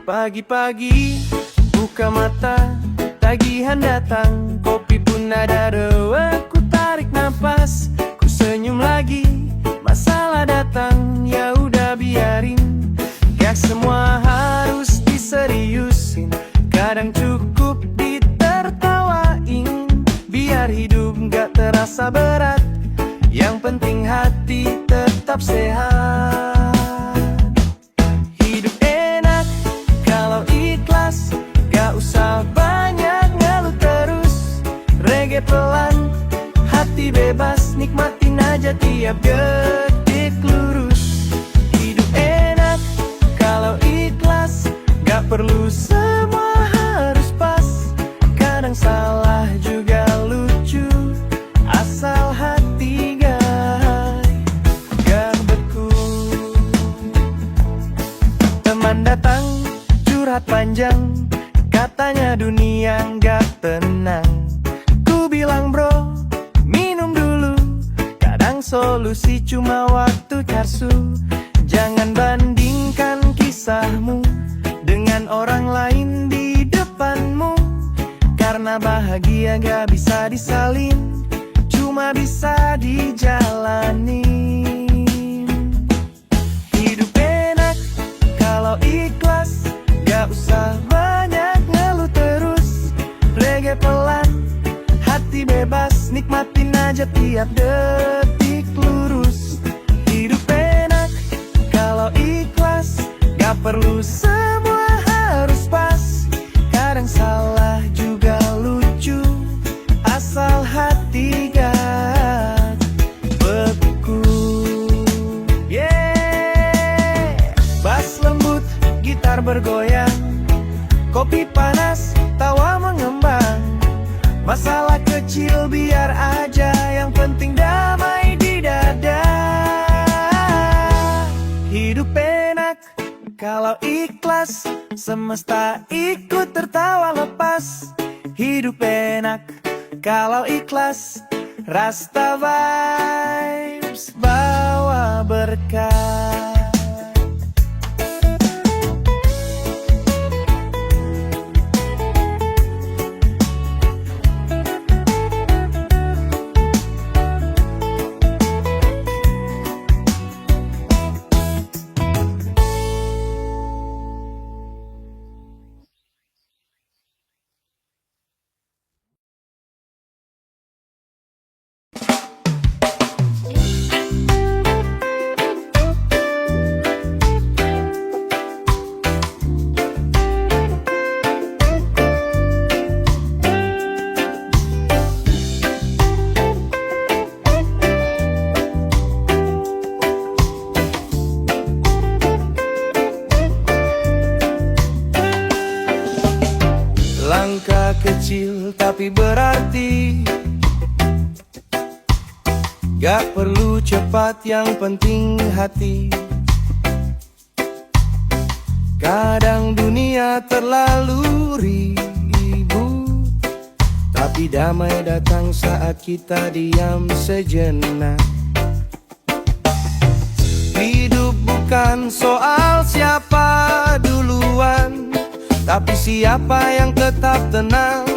Pagi-pagi buka mata, tagihan datang, kopi pun ada dewa. Ku tarik napas, ku senyum lagi. Masalah datang, ya udah biarin. Gak semua harus diseriusin, kadang cukup ditertawain. Biar hidup gak terasa berat, yang penting hati tetap sehat. Hidup enak kalau ikhlas, gak usah banyak ngeluh terus. Reggae pelan, hati bebas, nikmatin aja tiap detik lurus. Hidup enak kalau ikhlas, gak perlu semua harus pas. Kadang salah juga lucu, asal hati gak beku. Teman datang, curhat panjang, katanya dunia gak tenang. Ku bilang bro, minum dulu, kadang solusi cuma waktu karsu. Jangan bandingkan kisahmu dengan orang lain di depanmu, karena bahagia gak bisa disalin, cuma bisa dijalanin. Hidup enak kalau ikhlas, gak usah banyak ngeluh terus. Reggae pelan, hati bebas, nikmatin aja tiap detik lurus. Hidup enak kalau ikhlas, gak perlu semua harus pas. Kadang salah juga lucu, asal hati gak beku. Yeah, bass lembut, gitar bergoyang, kopi panas, tawa mengembang. Masalah kecil biar aja, yang penting damai di dada. Hidup enak kalau ikhlas, semesta ikut tertawa lepas. Hidup enak kalau ikhlas, Rasta Vibes bawa berkah. Langkah kecil tapi berarti, gak perlu cepat, yang penting hati. Kadang dunia terlalu ribut, tapi damai datang saat kita diam sejenak. Hidup bukan soal siapa duluan, tapi siapa yang tetap tenang,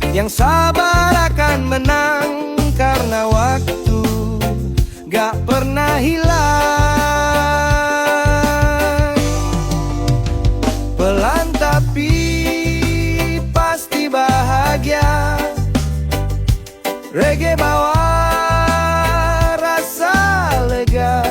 yang sabar akan menang. Karena waktu gak pernah hilang. Pelan tapi pasti bahagia. Reggae bawa rasa lega,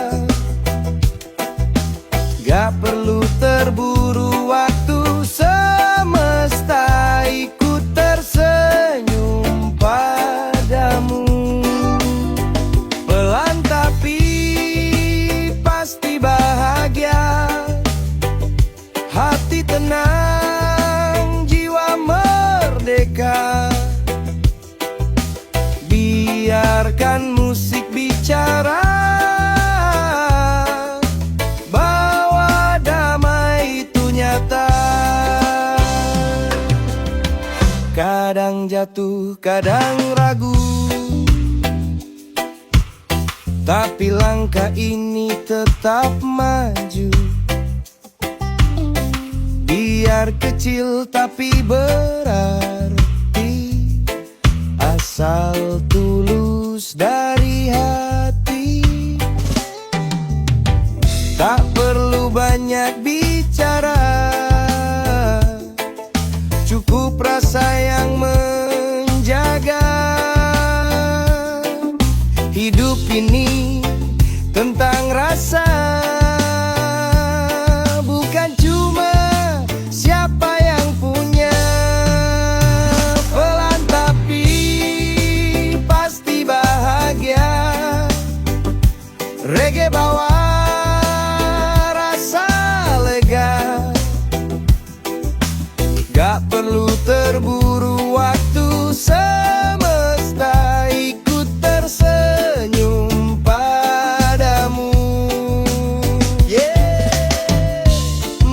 gak perlu terburu waktu. Semesta ikut tersenyum padamu. Pelan tapi pasti bahagia. Hati tenang, jiwa merdeka. Biarkan musik bicara, bahwa damai itu nyata. Kadang jatuh, kadang ragu, tapi langkah ini tetap maju. Biar kecil tapi berarti, asal tulus dari hati. Tak perlu banyak bicara, cukup rasa yang menjaga. Hidup ini tentang rasa, bukan cuma siapa yang punya. Pelan tapi pasti bahagia. Reggae bawa rasa lega. Gak perlu terburu waktu, semesta ikut tersenyum padamu.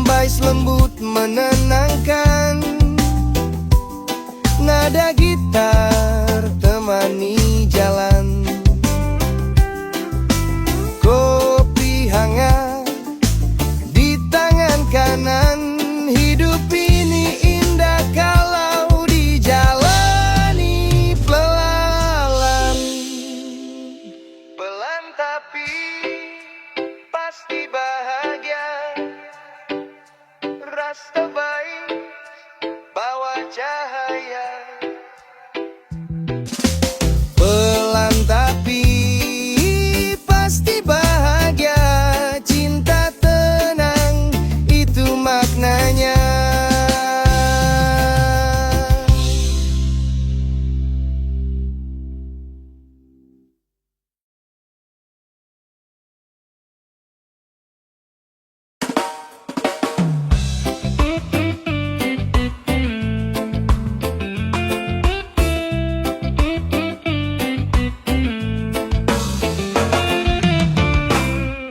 Bass lembut menenangkan, nada gitar temani jalan. Kopi hangat di tangan kanan, hidup ini indah kalau dijalani pelan. Pelan tapi pasti bahagia. Rasta baik bawa cahaya. Pelan tapi pasti bahagia. Cinta tenang, itu maknanya.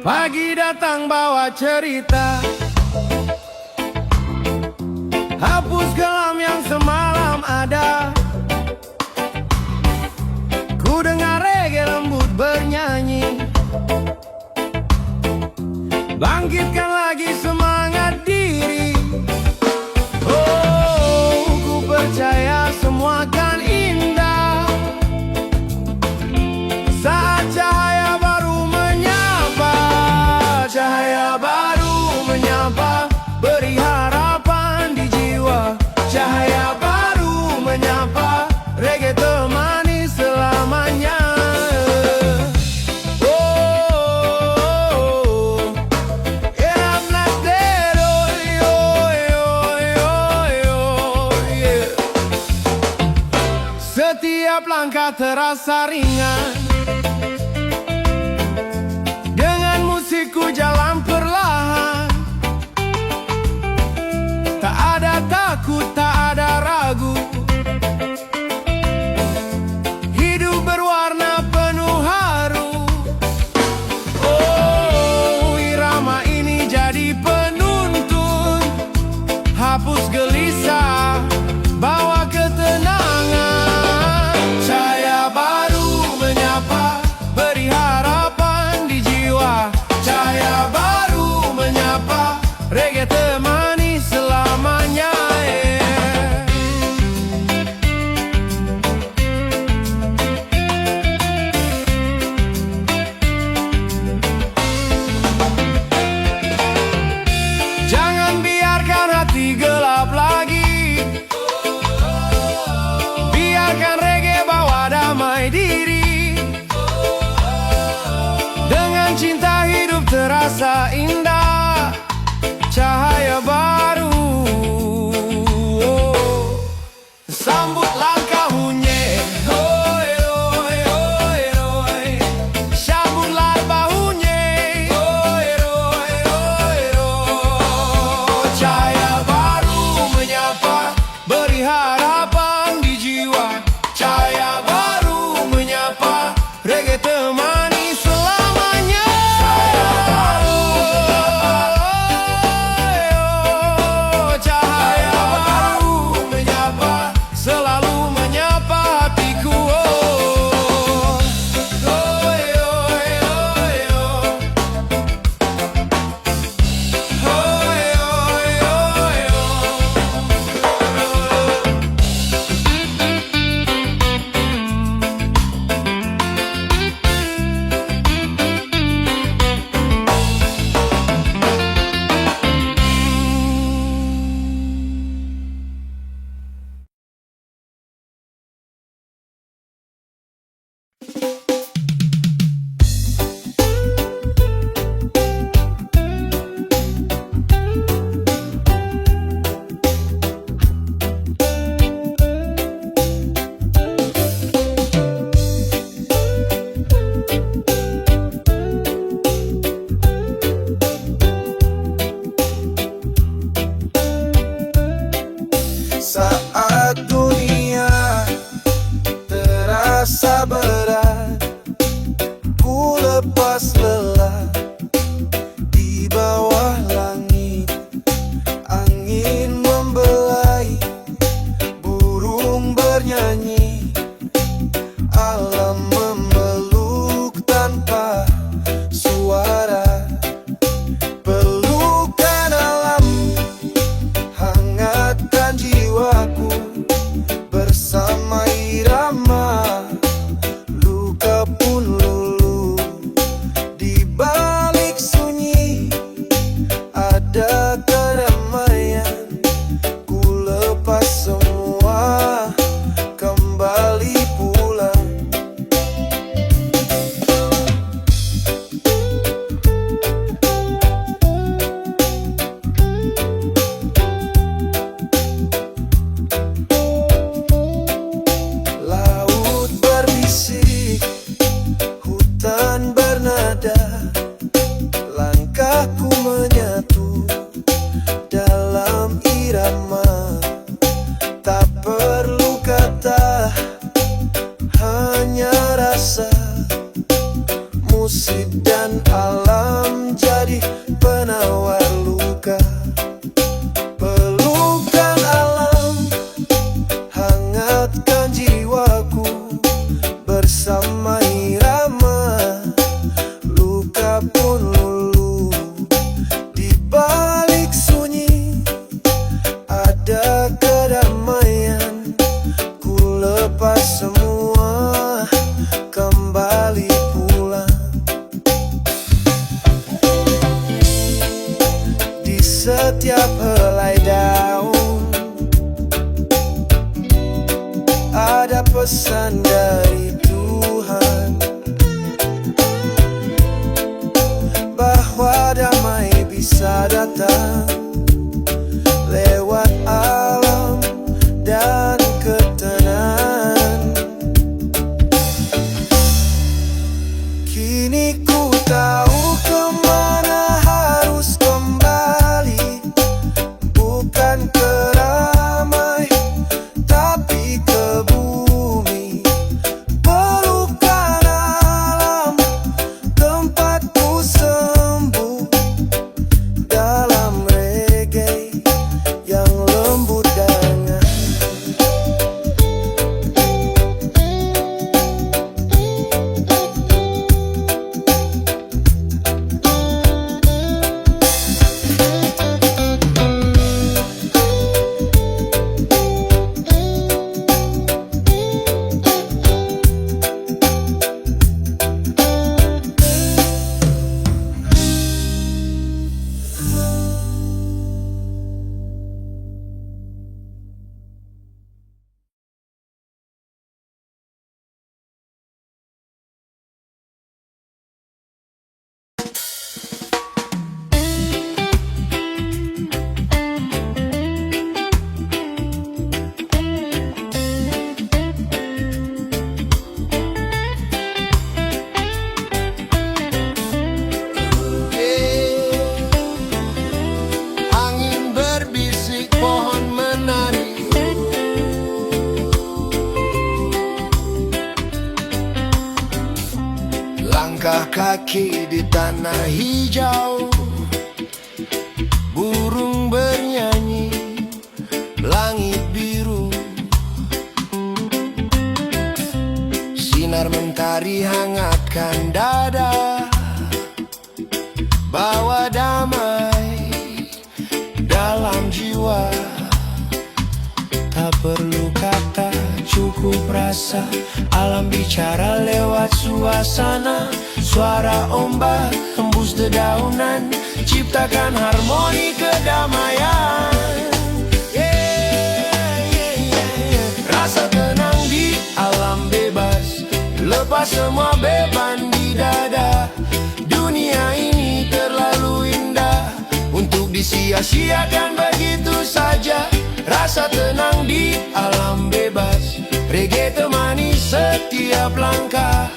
Pagi datang bawa cerita, hapus kelam yang semalam ada. Ku dengar reggae lembut bernyanyi, bangkitkan lagi semangat diri. Oh, ku percaya semua kan indah saat cahaya baru menyapa. Cahaya baru menyapa, beri harapan di jiwa. Cahaya baru menyapa, reggae temani selamanya. Setiap langkah terasa ringan, dengan musikku jalan perlahan. Tak ada takut, tak ada ragu, hidup berwarna penuh haru. Oh, irama ini jadi penuntun, hapus gelisah, bawa ketenangan. Cahaya baru menyapa, beri harapan di jiwa. Cahaya baru menyapa, reggae temani selamanya. Jangan biarkan hati gelap lagi, biarkan reggae bawa damai diri. Dengan cinta hidup terasa indah, cahaya baru. Sambut langkahnya, hoi hoi hoi hoi. Sambutlah bahunya, hoi hoi hoi hoi. Cahaya baru menyapa, beri harapan di jiwa. Cahaya baru menyapa, reggae temani selamanya. Cahaya baru. irama, tak perlu kata, hanya rasa. Musik dan alam jadi penawar luka. Pelukan alam hangatkan jiwaku, bersama irama luka pun luluh. Di balik sunyi ada kedamaian, ku lepas semua, kembali pulang. Di setiap helai daun ada pesan dari Tuhan, bahwa damai bisa datang lewat alam dan ketenangan. Kini ku tahu kemana harus kembali, bukan ke ramai tapi ke bumi. Pelukan alam tempatku sembuh, dalam reggae yang lembut dan angin berbisik, pohon menari. Langkah kaki di tanah hijau, burung bernyanyi, langit biru. Sinar mentari hangatkan dada, bawa damai dalam jiwa. Tak perlu kata, cukup rasa, alam bicara lewat suasana. Suara ombak tembus dedaunan, ciptakan harmoni kedamaian. Rasa tenang di alam bebas, lepas semua beban di dada. Dunia ini terlalu indah untuk disia-siakan begitu saja. Rasa tenang di alam bebas, reggae temani setiap langkah.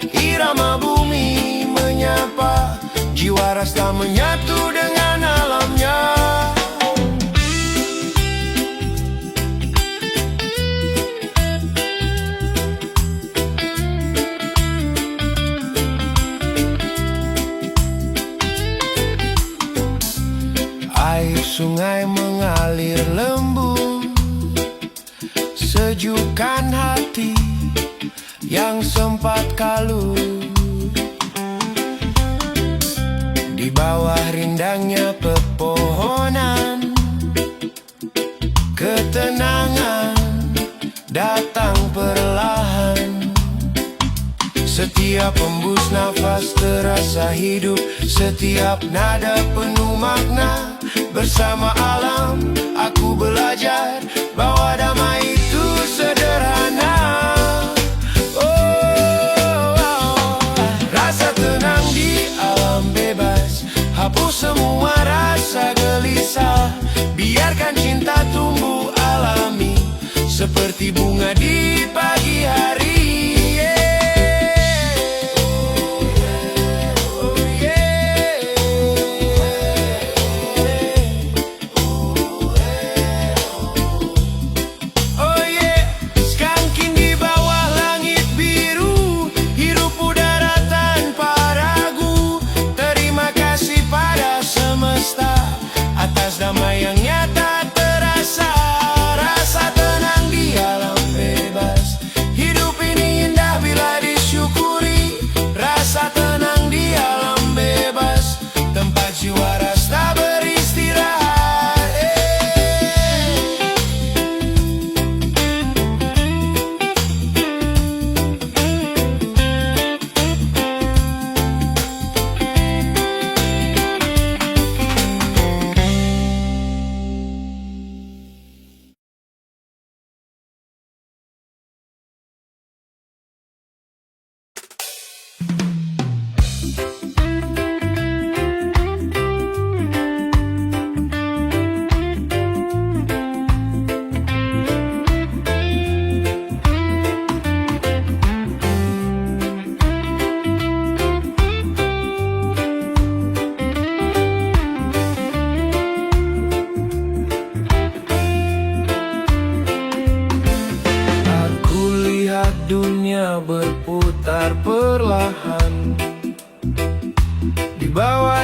Irama bumi menyapa, jiwa rasa menyatu dengan alamnya. Air sungai mengalir lembut, sejukkan hati yang sempat kalut. Di bawah rindangnya pepohonan, ketenangan datang perlahan. Setiap hembus nafas terasa hidup, setiap nada penuh makna. Bersama alam aku belajar bahwa damai itu sederhana. Rasa tenang di alam bebas, hapus semua rasa gelisah. Biarkan cinta tumbuh alami, seperti bunga di pagi hari.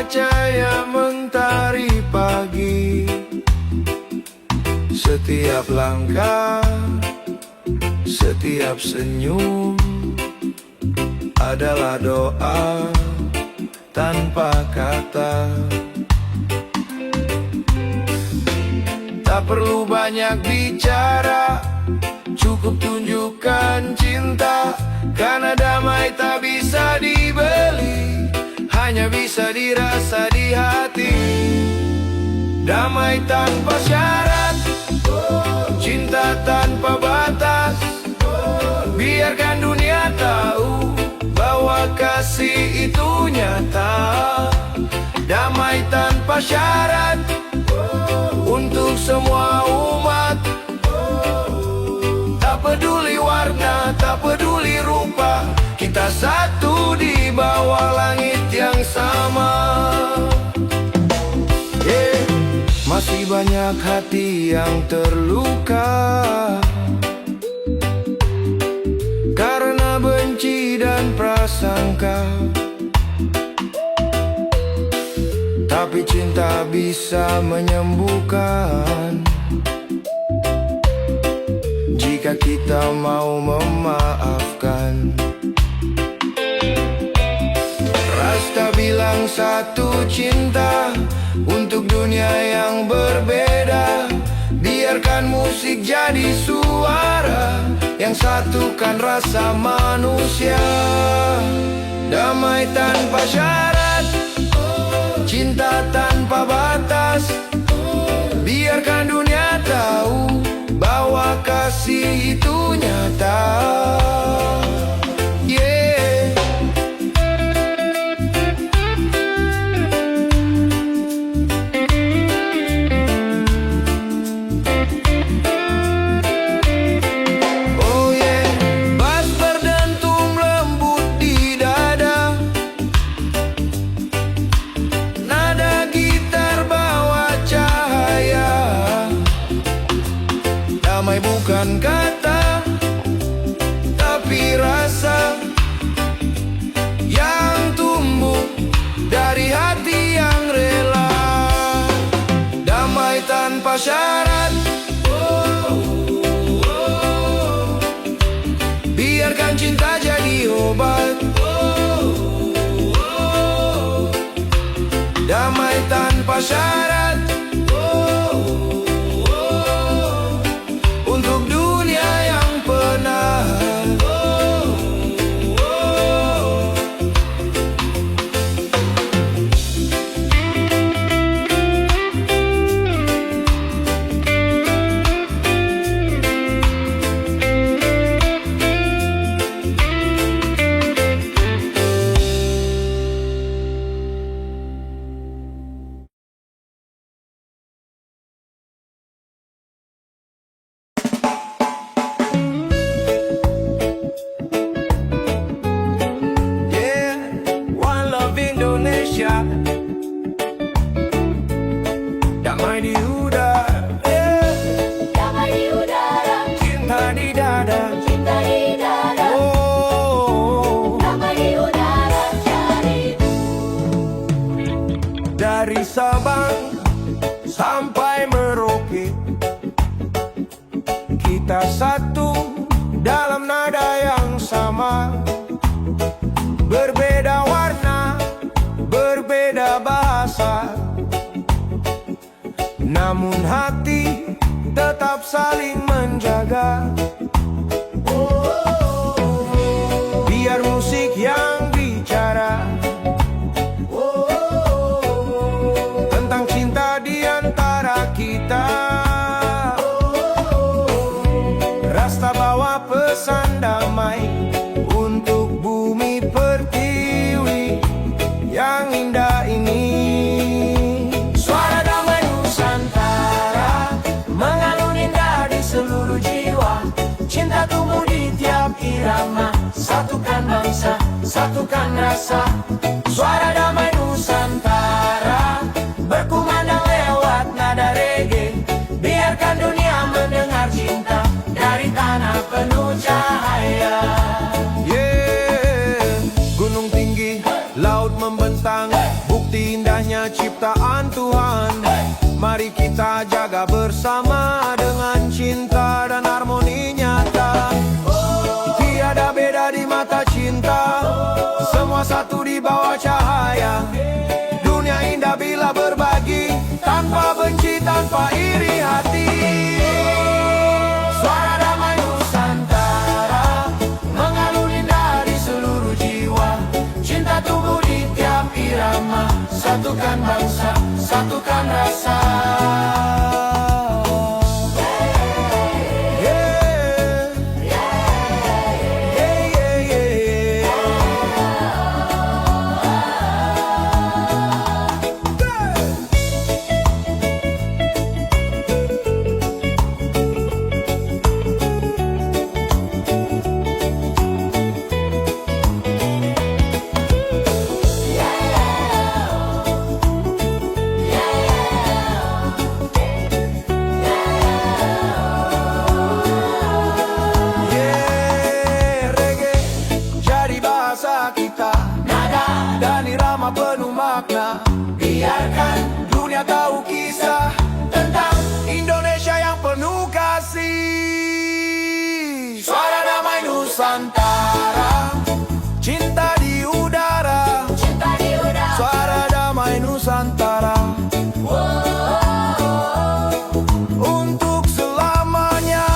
cahaya mentari pagi. Setiap langkah, setiap senyum adalah doa tanpa kata. Tak perlu banyak bicara, cukup tunjukkan cinta. Karena damai tak bisa dibeli, hanya bisa dirasa di hati. Damai tanpa syarat, cinta tanpa batas. Biarkan dunia tahu bahwa kasih itu nyata. Damai tanpa syarat untuk semua umat. Tak peduli warna, tak peduli rupa, kita satu di bawah langit yang sama. Masih banyak hati yang terluka karena benci dan prasangka. Tapi cinta bisa menyembuhkan jika kita mau memaafkan. Rasta bilang satu cinta untuk dunia yang berbeda. Biarkan musik jadi suara yang satukan rasa manusia. Damai tanpa syarat, cinta tanpa batas. Biarkan dunia tahu bahwa kasih itu nyata. Damai bukan kata, tapi rasa yang tumbuh dari hati yang rela. Damai tanpa syarat, biarkan cinta jadi obat. Damai tanpa syarat untuk dunia yang penat. Indonesia, damai di udara, damai di udara, cinta di dada, cinta di dada, damai di udara, cari dari Sabang sampai Merauke. Kita satu dalam nada yang sama. Berbeda warna, berbeda bahasa, namun hati tetap saling menjaga. Biar musik yang bicara tentang cinta di antara kita. Rasta bawa pesan damai untuk bumi pertiwi yang indah ini. Suara damai Nusantara mengalun indah di seluruh jiwa. Cinta tumbuh di tiap irama, satukan bangsa, satukan rasa. Suara damai Nusantara berkumandang lewat nada reggae. Biarkan dunia mendengar cinta dari tanah penuh cahaya. Gunung tinggi, laut membentang, bukti indah bersama dengan cinta dan harmoni nyata. Tiada beda di mata cinta, semua satu di bawah cahaya. Dunia indah bila berbagi, tanpa benci, tanpa iri hati. Suara damai Nusantara mengalun indah di seluruh jiwa. Cinta tumbuh di tiap irama, satukan bangsa, satukan rasa. Dan irama penuh makna. Biarkan dunia tahu kisah tentang Indonesia yang penuh kasih. Suara damai Nusantara, cinta di udara. Cinta di udara. Suara damai Nusantara, untuk selamanya.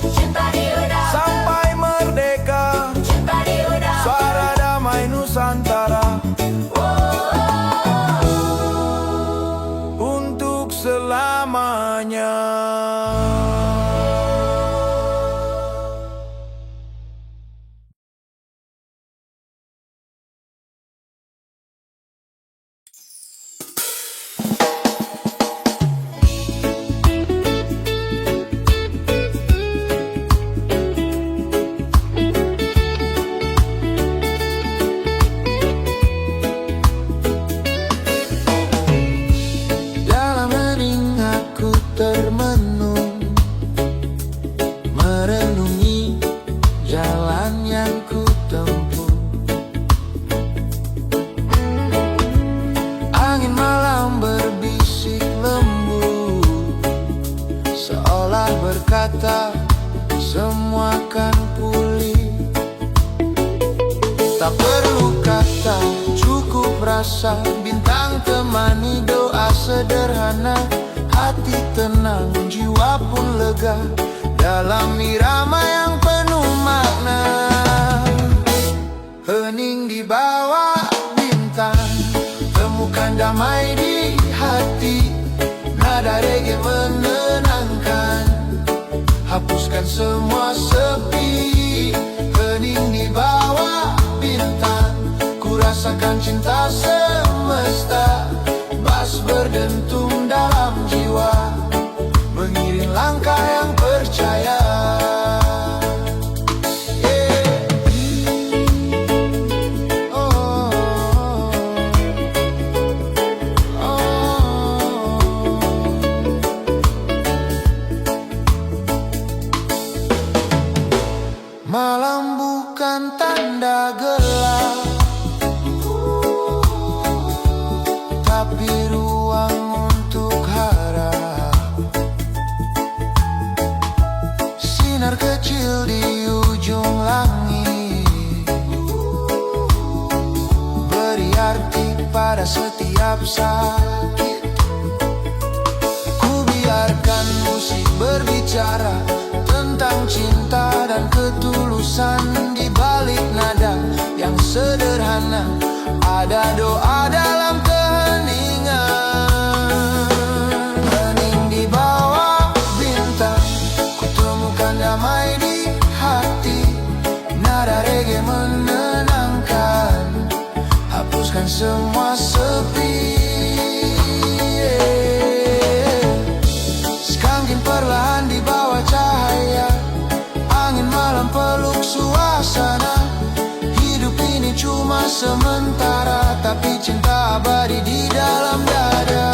Cinta di udara. Sampai merdeka. Cinta di udara. Suara damai Nusantara, untuk selamanya. Dalam hening aku termenung, merenungi jalan yang ku tempuh. Angin malam berbisik lembut, seolah berkata semua kan pulih. Tak perlu kata, cukup rasa. Bintang temani doa sederhana. Hati tenang, jiwa pun lega, dalam irama yang penuh makna. Hening di bawah bintang, temukan damai di hati. Nada reggae menenangkan, hapuskan semua sepi. Hening di bawah bintang, ku rasakan cinta semesta. Bass berdentum dalam jiwa, mengiring langkah yang percaya. Malam bukan tanda gelap, tapi ruang untuk harap. Sinar kecil di ujung langit, beri arti pada setiap sakit. Ku biarkan musik berbicara tentang cinta dan ketulusan. Di balik nada yang sederhana, ada doa dalam keheningan. Hening di bawah bintang, ku temukan damai di hati. Nada reggae menenangkan, hapuskan semua sepi. Sekangkin perlahan di bawah cahaya, angin malam peluk suasana. Hidup ini cuma sementara, tapi cinta abadi di dalam dada.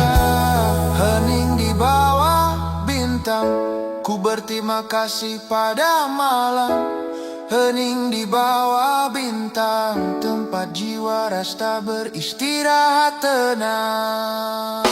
Hening di bawah bintang, ku berterima kasih pada malam. Hening di bawah bintang, tempat jiwa rasa beristirahat tenang.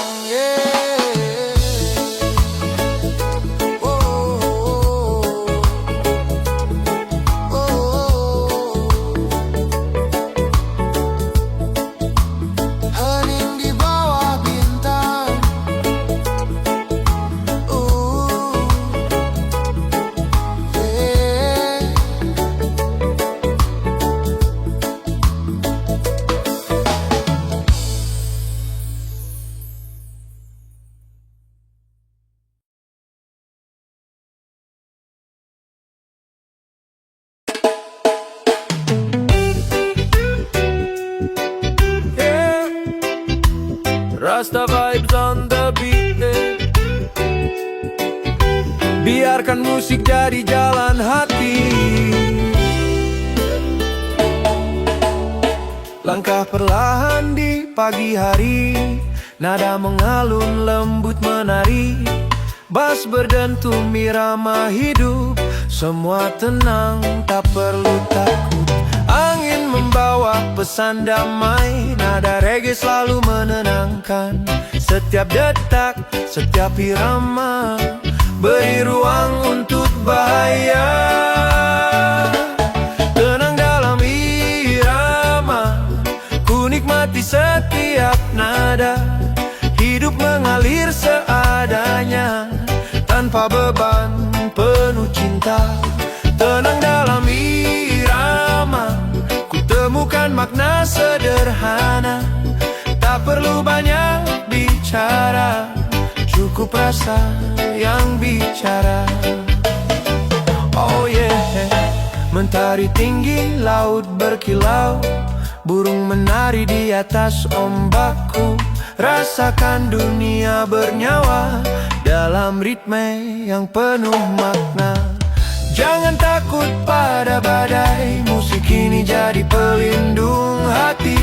biarkan musik jadi jalan hati. Langkah perlahan di pagi hari, nada mengalun lembut menari, bass berdentum irama hidup, semua tenang tak perlu takut. Angin membawa pesan damai, nada reggae selalu menenangkan. Setiap detak, setiap irama, beri ruang untuk bahaya. Tenang dalam irama, ku nikmati setiap nada. Hidup mengalir seadanya, tanpa beban, penuh cinta. Tenang dalam irama, ku temukan makna sederhana. Tak perlu banyak bicara, cukup rasa yang bicara. Oh yeah, mentari tinggi, laut berkilau, burung menari di atas ombakku. Rasakan dunia bernyawa dalam ritme yang penuh makna. Jangan takut pada badai, musik ini jadi pelindung hati.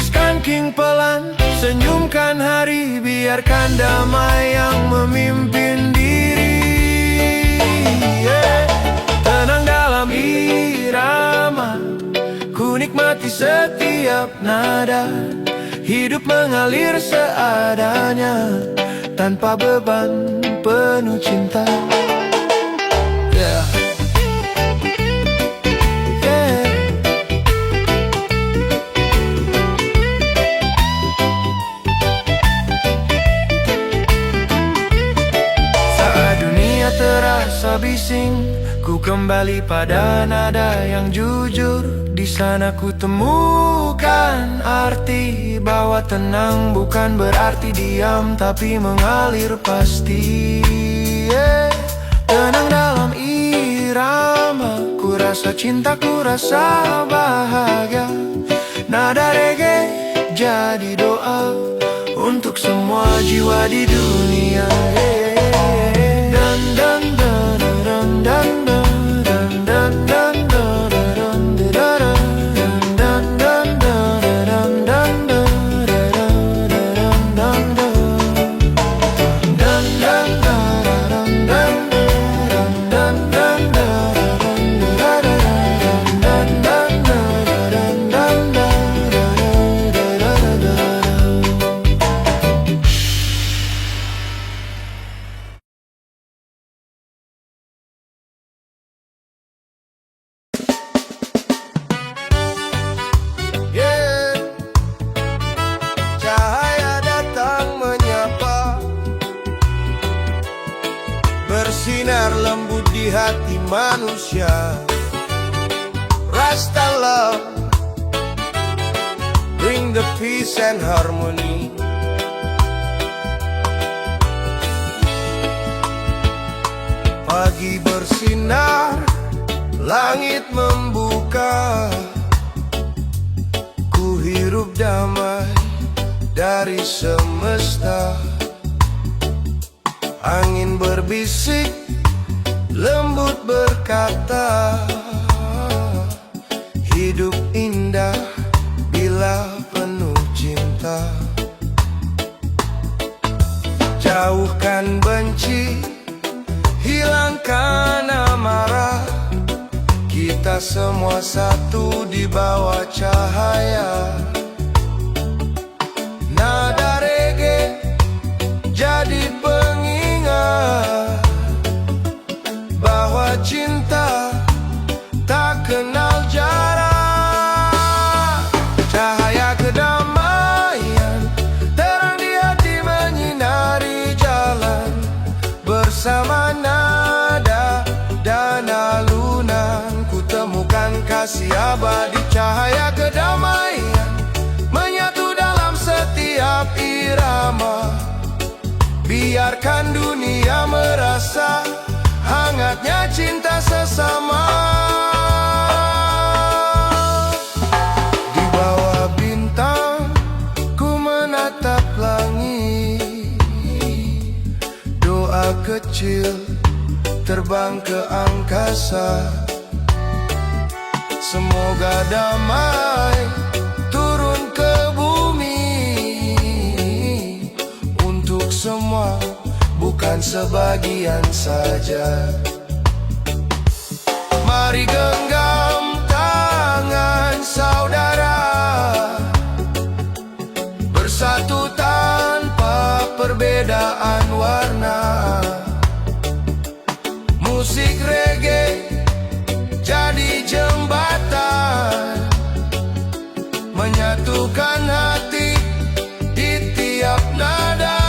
Skanking pelan, senyumkan hari, biarkan damai yang memimpin diri. Tenang dalam irama, ku nikmati setiap nada. Hidup mengalir seadanya, tanpa beban, penuh cinta. Yeah. Yeah. Saat dunia terasa bising, ku kembali pada nada yang jujur. Di sana ku temukan arti bahwa tenang bukan berarti diam, tapi mengalir pasti. Tenang dalam irama, ku rasa cinta, ku rasa bahagia. Nada reggae jadi doa untuk semua jiwa di dunia. Dan dan dan dan dan dan dan dan. Bersinar lembut di hati manusia. Rasta love, bring the peace and harmony. Pagi bersinar, langit membuka. Ku hirup damai dari semesta. Angin berbisik, lembut berkata, hidup indah bila penuh cinta. Jauhkan benci, hilangkan amarah. Kita semua satu di bawah cahaya. Nada reggae jadi pengingat bahwa cinta tak kenal jarak. Cahaya kedamaian terang di hati menyinari jalan. Bersama nada dan alunan, ku temukan kasih abadi. Cahaya kedamaian menyatu dalam setiap irama. Biarkan dunia merasa hangatnya cinta sesama. Di bawah bintang ku menatap langit, doa kecil kecil terbang ke angkasa. Semoga damai turun ke bumi untuk semua, bukan sebagian saja. Mari genggam tangan saudara, bersatu tanpa perbedaan warna. Musik reggae jadi jembatan, menyatukan hati di tiap nada.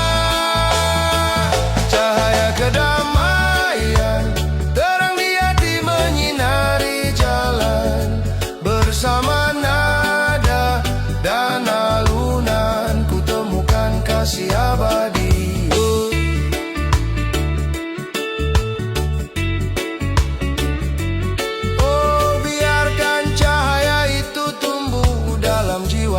Cahaya kedamaian terang di hati menyinari jalan. Bersama nada dan alunan ku temukan kasih abadi.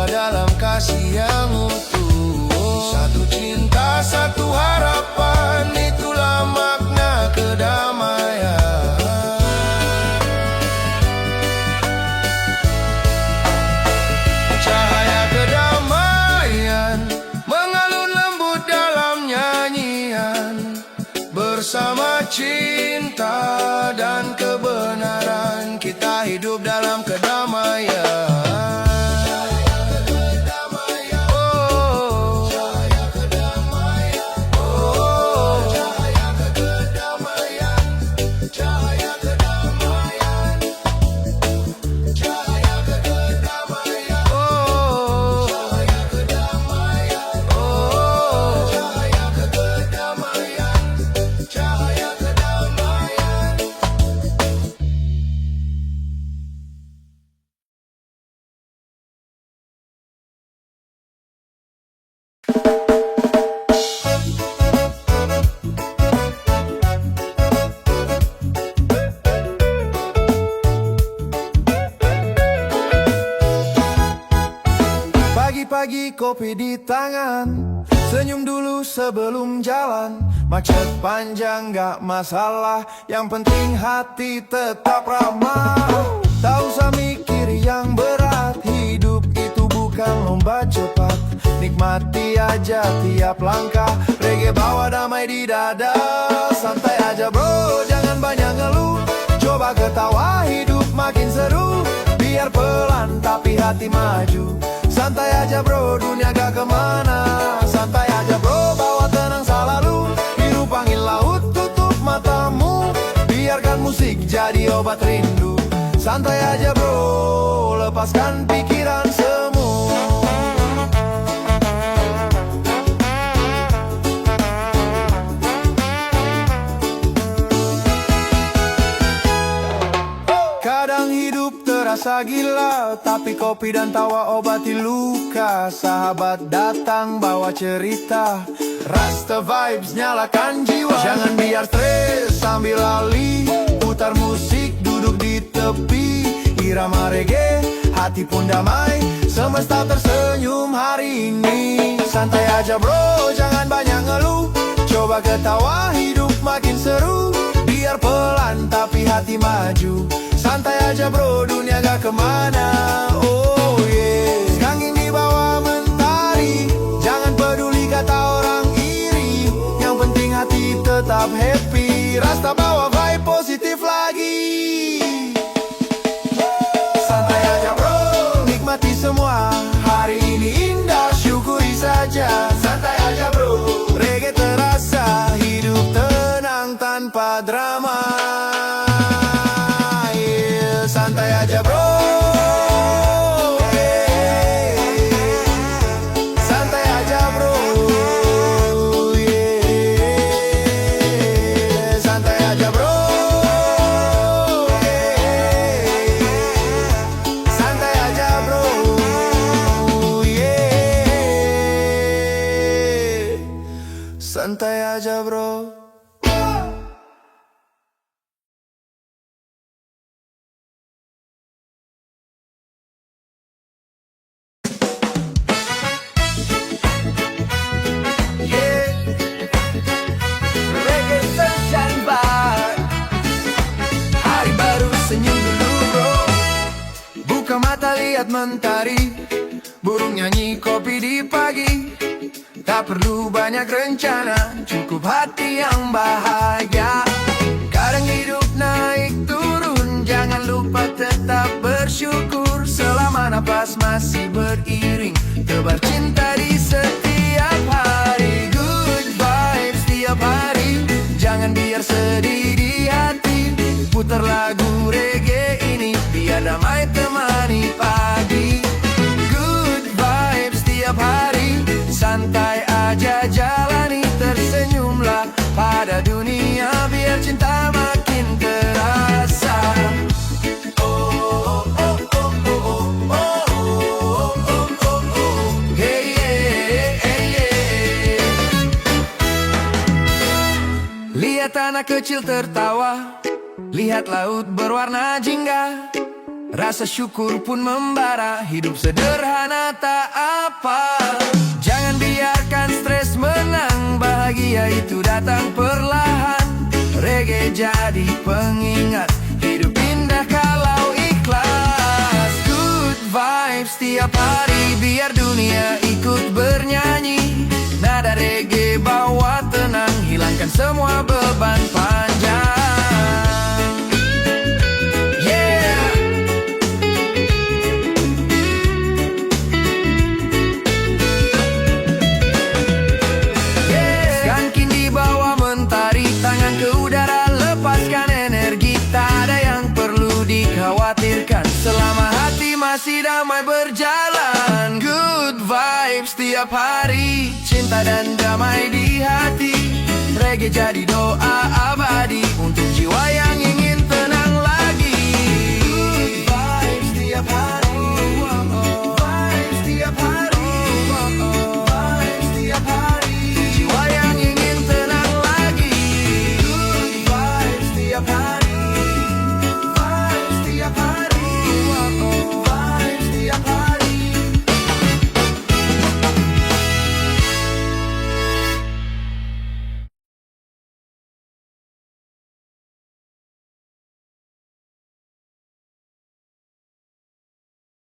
Dalam kasih yang utuh, satu cinta, satu harapan, itulah makna kedamaian. Cahaya kedamaian mengalun lembut dalam nyanyian. Bersama cinta dan kebenaran, kita hidup dalam kedamaian. Pagi-pagi kopi di tangan, senyum dulu sebelum jalan. Macet panjang gak masalah, yang penting hati tetap ramah. Tak usah mikir yang berat, hidup itu bukan lomba cepat. Nikmati aja tiap langkah, reggae bawa damai di dada. Santai aja bro, jangan banyak ngeluh, coba ketawa, hidup makin seru. Biar pelan tapi hati maju. Santai aja bro, dunia gak kemana. Santai aja bro, bawa tenang selalu. Biru panggil laut, tutup matamu. Biarkan musik jadi obat rindu. Santai aja bro, lepaskan pikiran semu. Kadang hidup terasa gila, tapi kopi dan tawa obati luka. Sahabat datang bawa cerita, Rasta vibes nyalakan jiwa. Jangan biar stres sambil lali, putar musik duduk di tepi. Irama reggae, hati pun damai, semesta tersenyum hari ini. Santai aja bro, jangan banyak ngeluh, coba ketawa, hidup makin seru. Biar pelan tapi hati maju. Santai aja bro, dunia gak kemana. Oh yeah, sekarang di bawah mentari, jangan peduli kata orang iri. Yang penting hati tetap happy. Rasta bawa vibe positif lagi. Santai aja bro, nikmati semua. Hari ini indah, syukuri saja. Santai aja bro, reggae terasa, hidup tenang tanpa drama. Santai aja bro, yeah. Santai aja bro, yeah. Santai aja bro, yeah. Santai aja bro, yeah. Santai aja bro. lihat mentari, burung nyanyi kopi di pagi. Tak perlu banyak rencana, cukup hati yang bahagia. Kadang hidup naik turun, jangan lupa tetap bersyukur. Selama napas masih beriring, tebar cinta di setiap hari. Good vibes tiap hari, jangan biar sedih di hati. Putar lagu reggae ini, biar damai temani pagi. Good vibes tiap hari, santai aja jalani, tersenyumlah pada dunia, biar cinta makin terasa. Oh, oh, oh, oh, oh, oh, oh, oh, oh, oh. Hey, hey, hey, hey. Lihat anak kecil tertawa, lihat laut berwarna jingga. Rasa syukur pun membara, hidup sederhana tak apa. Jangan biarkan stres menang, bahagia itu datang perlahan. Reggae jadi pengingat, hidup indah kalau ikhlas. Good vibes tiap hari, biar dunia ikut bernyanyi. Nada reggae bawa tenang, hilangkan semua beban panjang. Selama hati masih damai berjalan. Good vibes tiap hari, cinta dan damai di hati. Reggae jadi doa abadi.